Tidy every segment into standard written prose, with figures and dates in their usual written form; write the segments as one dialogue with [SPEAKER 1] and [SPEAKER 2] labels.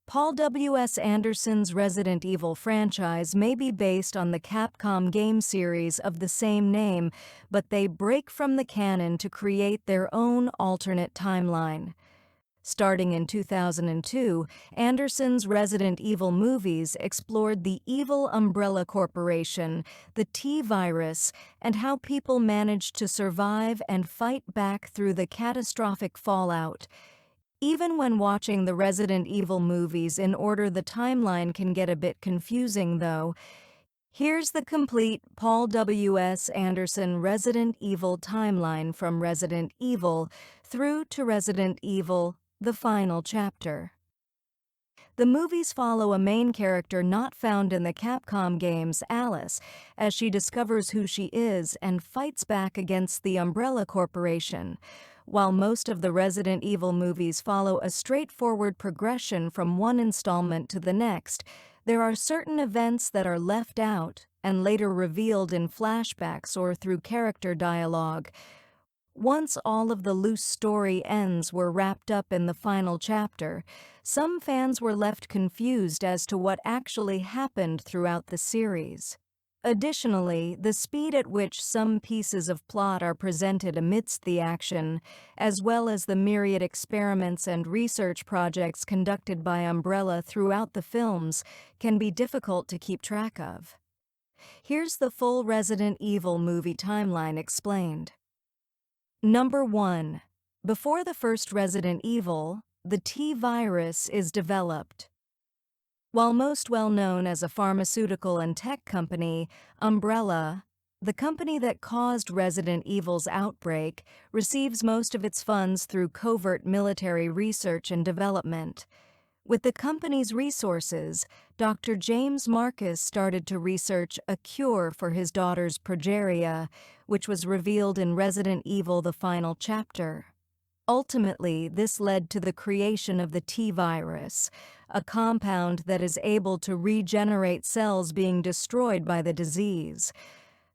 [SPEAKER 1] Paul W.S. Anderson's Resident Evil franchise may be based on the Capcom game series of the same name, but they break from the canon to create their own alternate timeline. Starting in 2002, Anderson's Resident Evil movies explored the evil Umbrella Corporation, the T-Virus, and how people managed to survive and fight back through the catastrophic fallout. Even when watching the Resident Evil movies in order, the timeline can get a bit confusing, though. Here's the complete Paul W.S. Anderson Resident Evil timeline from Resident Evil through to Resident Evil, the final chapter. The movies follow a main character not found in the Capcom games, Alice, as she discovers who she is and fights back against the Umbrella Corporation. While most of the Resident Evil movies follow a straightforward progression from one installment to the next, there are certain events that are left out and later revealed in flashbacks or through character dialogue. Once all of the loose story ends were wrapped up in the final chapter, some fans were left confused as to what actually happened throughout the series. Additionally, the speed at which some pieces of plot are presented amidst the action, as well as the myriad experiments and research projects conducted by Umbrella throughout the films, can be difficult to keep track of. Here's the full Resident Evil movie timeline explained. Number 1. Before the first Resident Evil, the T-Virus is developed. While most well known as a pharmaceutical and tech company, Umbrella, the company that caused Resident Evil's outbreak, receives most of its funds through covert military research and development. With the company's resources, Dr. James Marcus started to research a cure for his daughter's progeria, which was revealed in Resident Evil: The Final Chapter. Ultimately, this led to the creation of the T-Virus, a compound that is able to regenerate cells being destroyed by the disease.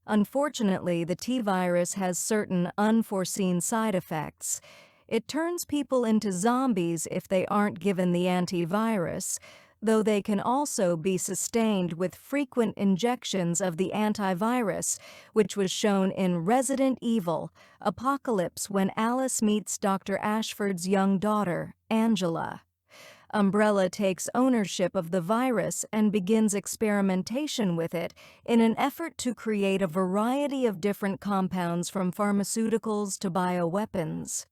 [SPEAKER 1] Unfortunately, the T-Virus has certain unforeseen side effects. It turns people into zombies if they aren't given the antivirus, though they can also be sustained with frequent injections of the antivirus, which was shown in Resident Evil: Apocalypse when Alice meets Dr. Ashford's young daughter, Angela. Umbrella takes ownership of the virus and begins experimentation with it in an effort to create a variety of different compounds from pharmaceuticals to bioweapons.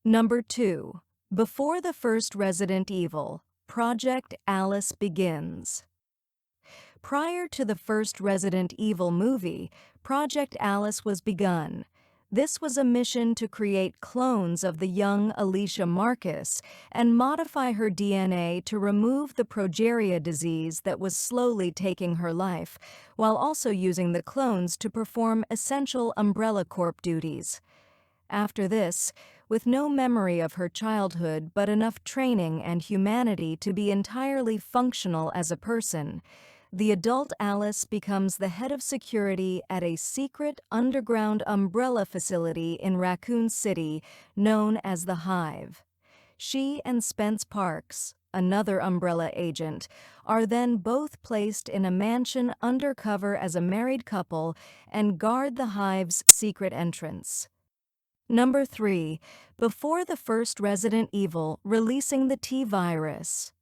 [SPEAKER 1] Number 2. Before the first Resident Evil, Project Alice begins. Prior to the first Resident Evil movie, Project Alice was begun. This was a mission to create clones of the young Alicia Marcus and modify her DNA to remove the progeria disease that was slowly taking her life, while also using the clones to perform essential Umbrella Corp duties. After this, with no memory of her childhood but enough training and humanity to be entirely functional as a person, the adult Alice becomes the head of security at a secret underground Umbrella facility in Raccoon City known as the Hive. She and Spence Parks, another Umbrella agent, are then both placed in a mansion undercover as a married couple and guard the Hive's secret entrance. Number 3. Before the first Resident Evil, releasing the T-Virus.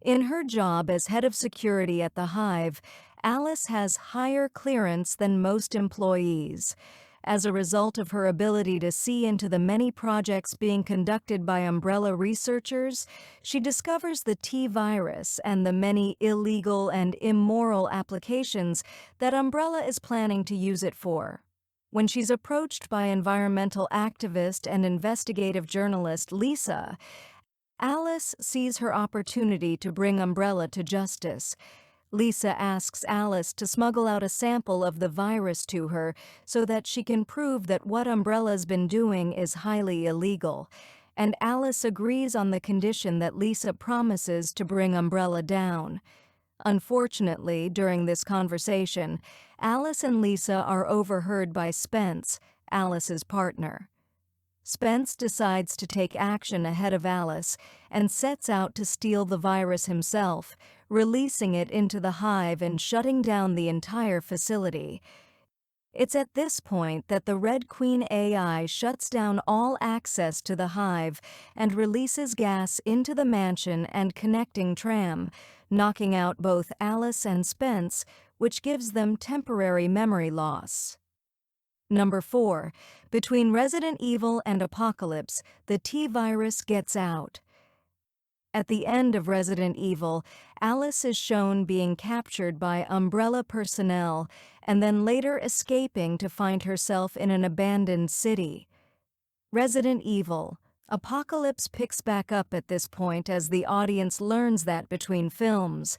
[SPEAKER 1] In her job as head of security at the Hive, Alice has higher clearance than most employees. As a result of her ability to see into the many projects being conducted by Umbrella researchers, she discovers the T-Virus and the many illegal and immoral applications that Umbrella is planning to use it for. When she's approached by environmental activist and investigative journalist Lisa, Alice sees her opportunity to bring Umbrella to justice. Lisa asks Alice to smuggle out a sample of the virus to her so that she can prove that what Umbrella's been doing is highly illegal, and Alice agrees on the condition that Lisa promises to bring Umbrella down. Unfortunately, during this conversation, Alice and Lisa are overheard by Spence, Alice's partner. Spence decides to take action ahead of Alice and sets out to steal the virus himself, releasing it into the hive and shutting down the entire facility. It's at this point that the Red Queen AI shuts down all access to the hive and releases gas into the mansion and connecting tram, knocking out both Alice and Spence, which gives them temporary memory loss. Number 4. Between Resident Evil and Apocalypse, the T-virus gets out. At the end of Resident Evil, Alice is shown being captured by Umbrella personnel and then later escaping to find herself in an abandoned city. Resident Evil: Apocalypse picks back up at this point as the audience learns that between films,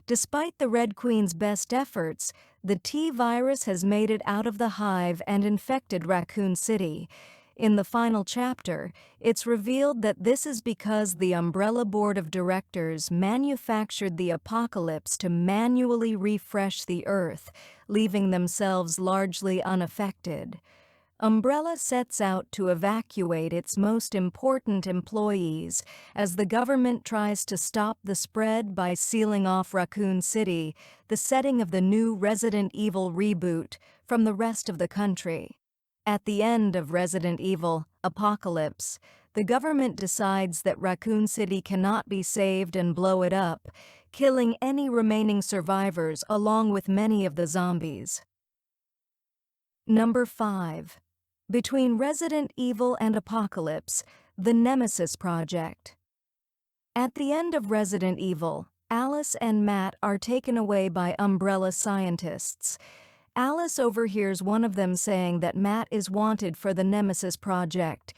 [SPEAKER 1] despite the Red Queen's best efforts, the T-virus has made it out of the hive and infected Raccoon City. In the final chapter, it's revealed that this is because the Umbrella Board of Directors manufactured the Apocalypse to manually refresh the Earth, leaving themselves largely unaffected. Umbrella sets out to evacuate its most important employees as the government tries to stop the spread by sealing off Raccoon City, the setting of the new Resident Evil reboot, from the rest of the country. At the end of Resident Evil: Apocalypse, the government decides that Raccoon City cannot be saved and blow it up, killing any remaining survivors along with many of the zombies. Number 5. Between Resident Evil and Apocalypse, the Nemesis Project. At the end of Resident Evil, Alice and Matt are taken away by Umbrella scientists. Alice overhears one of them saying that Matt is wanted for the Nemesis Project.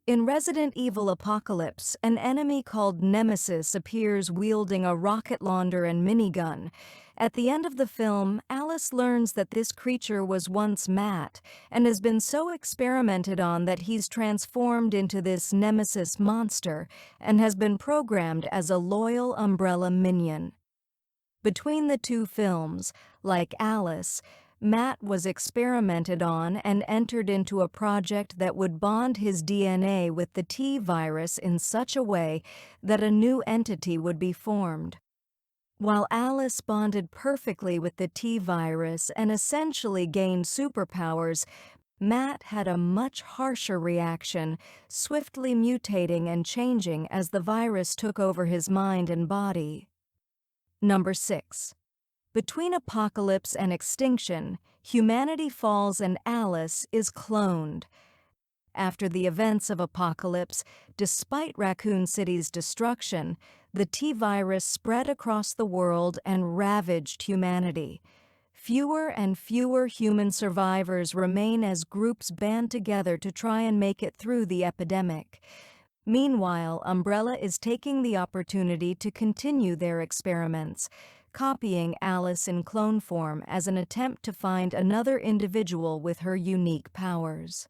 [SPEAKER 1] In Resident Evil: Apocalypse, an enemy called Nemesis appears wielding a rocket launcher and minigun. At the end of the film, Alice learns that this creature was once Matt and has been so experimented on that he's transformed into this Nemesis monster and has been programmed as a loyal Umbrella minion. Between the two films, like Alice, Matt was experimented on and entered into a project that would bond his DNA with the T-virus in such a way that a new entity would be formed. While Alice bonded perfectly with the T-virus and essentially gained superpowers, Matt had a much harsher reaction, swiftly mutating and changing as the virus took over his mind and body. Number 6. Between Apocalypse and Extinction, humanity falls and Alice is cloned. After the events of Apocalypse, despite Raccoon City's destruction, the T-virus spread across the world and ravaged humanity. Fewer and fewer human survivors remain as groups band together to try and make it through the epidemic. Meanwhile, Umbrella is taking the opportunity to continue their experiments, copying Alice in clone form as an attempt to find another individual with her unique powers.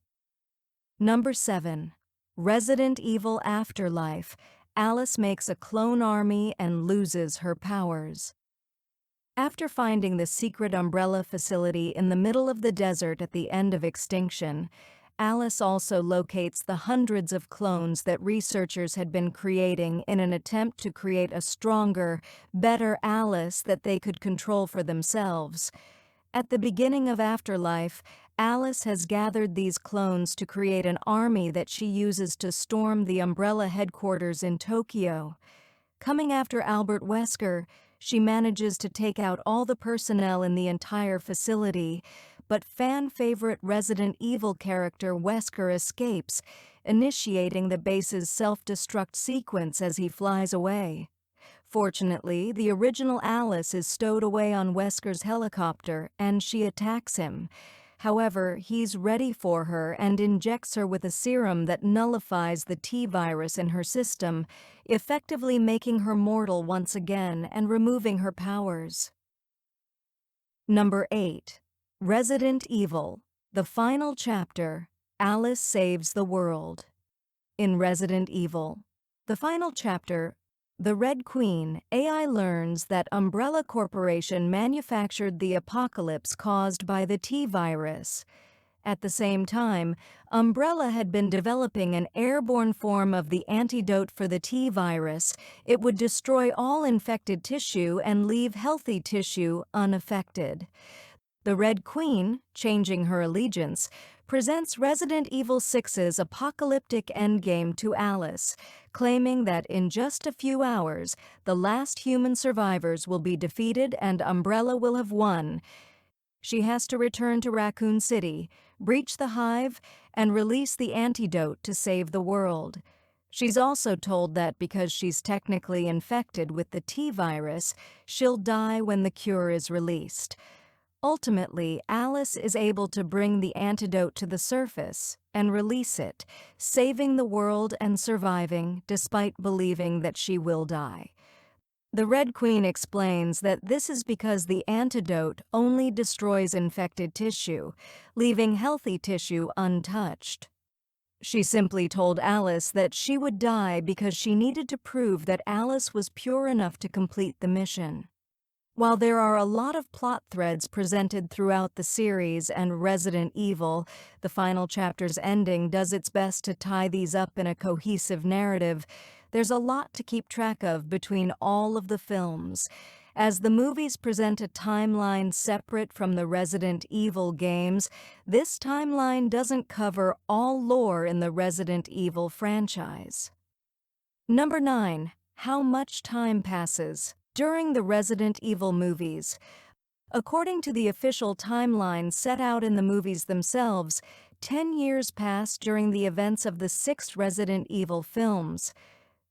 [SPEAKER 1] Number 7. Resident Evil: Afterlife. Alice makes a clone army and loses her powers. After finding the secret Umbrella facility in the middle of the desert at the end of Extinction, Alice also locates the hundreds of clones that researchers had been creating in an attempt to create a stronger, better Alice that they could control for themselves. At the beginning of Afterlife, Alice has gathered these clones to create an army that she uses to storm the Umbrella headquarters in Tokyo. Coming after Albert Wesker, she manages to take out all the personnel in the entire facility, but fan-favorite Resident Evil character Wesker escapes, initiating the base's self-destruct sequence as he flies away. Fortunately, the original Alice is stowed away on Wesker's helicopter and she attacks him. However, he's ready for her and injects her with a serum that nullifies the T-virus in her system, effectively making her mortal once again and removing her powers. Number 8. Resident Evil: The Final Chapter. Alice Saves the World. In Resident Evil: The Final Chapter, the Red Queen AI learns that Umbrella Corporation manufactured the apocalypse caused by the T-virus. At the same time, Umbrella had been developing an airborne form of the antidote for the T virus. It would destroy all infected tissue and leave healthy tissue unaffected. The Red Queen, changing her allegiance, presents Resident Evil 6's apocalyptic endgame to Alice, claiming that in just a few hours, the last human survivors will be defeated and Umbrella will have won. She has to return to Raccoon City, breach the hive, and release the antidote to save the world. She's also told that because she's technically infected with the T virus, she'll die when the cure is released. Ultimately, Alice is able to bring the antidote to the surface and release it, saving the world and surviving despite believing that she will die. The Red Queen explains that this is because the antidote only destroys infected tissue, leaving healthy tissue untouched. She simply told Alice that she would die because she needed to prove that Alice was pure enough to complete the mission. While there are a lot of plot threads presented throughout the series and Resident Evil, the final chapter's ending does its best to tie these up in a cohesive narrative. There's a lot to keep track of between all of the films. As the movies present a timeline separate from the Resident Evil games, this timeline doesn't cover all lore in the Resident Evil franchise. Number 9. How much time passes during the Resident Evil movies? According to the official timeline set out in the movies themselves, 10 years passed during the events of the 6 Resident Evil films.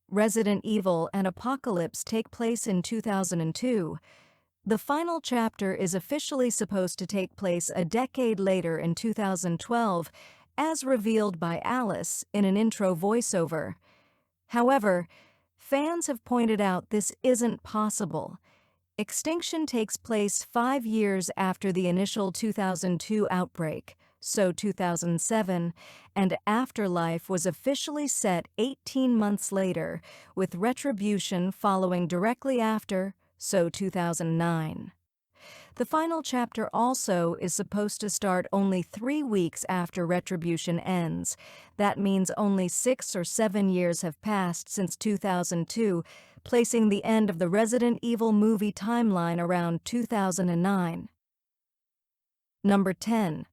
[SPEAKER 1] Resident Evil and Apocalypse take place in 2002. The final chapter is officially supposed to take place a decade later in 2012, as revealed by Alice in an intro voiceover. However, fans have pointed out this isn't possible. Extinction takes place 5 years after the initial 2002 outbreak, so 2007, and Afterlife was officially set 18 months later, with Retribution following directly after, so 2009. The final chapter also is supposed to start only 3 weeks after Retribution ends. That means only 6 or 7 years have passed since 2002, placing the end of the Resident Evil movie timeline around 2009. Number 10.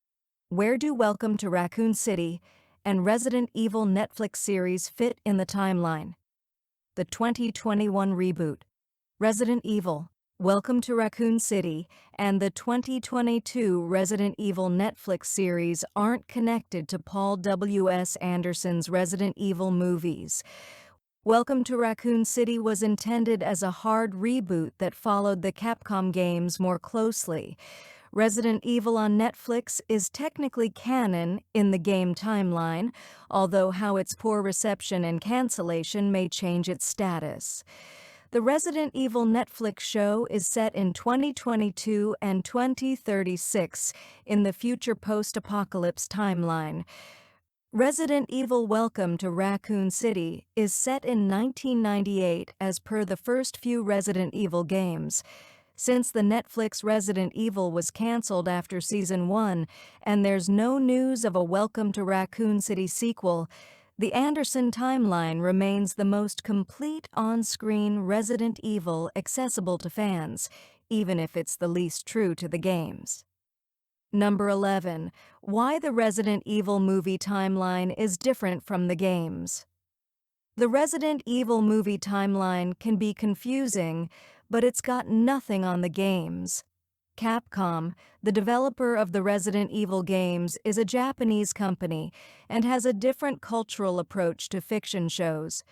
[SPEAKER 1] Where do Welcome to Raccoon City and Resident Evil Netflix series fit in the timeline? The 2021 reboot, Resident Evil, Welcome to Raccoon City, and the 2022 Resident Evil Netflix series aren't connected to Paul W.S. Anderson's Resident Evil movies. Welcome to Raccoon City was intended as a hard reboot that followed the Capcom games more closely. Resident Evil on Netflix is technically canon in the game timeline, although how its poor reception and cancellation may change its status. The Resident Evil Netflix show is set in 2022 and 2036 in the future post-apocalypse timeline. Resident Evil Welcome to Raccoon City is set in 1998 as per the first few Resident Evil games. Since the Netflix Resident Evil was canceled after Season 1 and there's no news of a Welcome to Raccoon City sequel, the Anderson timeline remains the most complete on-screen Resident Evil accessible to fans, even if it's the least true to the games. Number 11. Why the Resident Evil movie timeline is different from the games. The Resident Evil movie timeline can be confusing, but it's got nothing on the games. Capcom, the developer of the Resident Evil games, is a Japanese company and has a different cultural approach to fiction shows.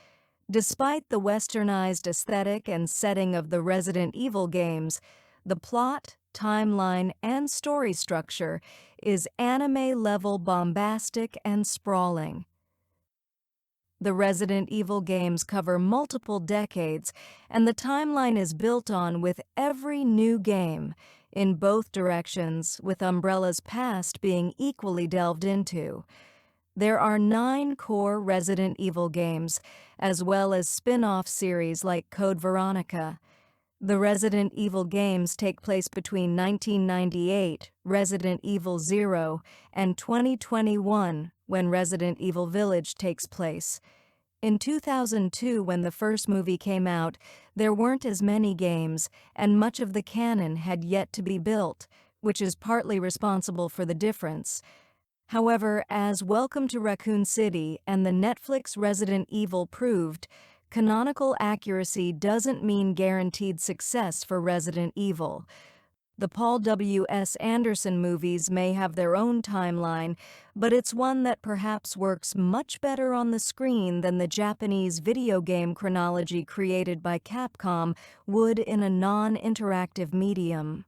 [SPEAKER 1] Despite the westernized aesthetic and setting of the Resident Evil games, the plot, timeline, and story structure is anime-level bombastic and sprawling. The Resident Evil games cover multiple decades, and the timeline is built on with every new game, in both directions, with Umbrella's past being equally delved into. There are 9 core Resident Evil games, as well as spin-off series like Code Veronica. The Resident Evil games take place between 1998, Resident Evil 0, and 2021, when Resident Evil Village takes place. In 2002, when the first movie came out, there weren't as many games, and much of the canon had yet to be built, which is partly responsible for the difference. However, as Welcome to Raccoon City and the Netflix Resident Evil proved, canonical accuracy doesn't mean guaranteed success for Resident Evil. The Paul W.S. Anderson movies may have their own timeline, but it's one that perhaps works much better on the screen than the Japanese video game chronology created by Capcom would in a non-interactive medium.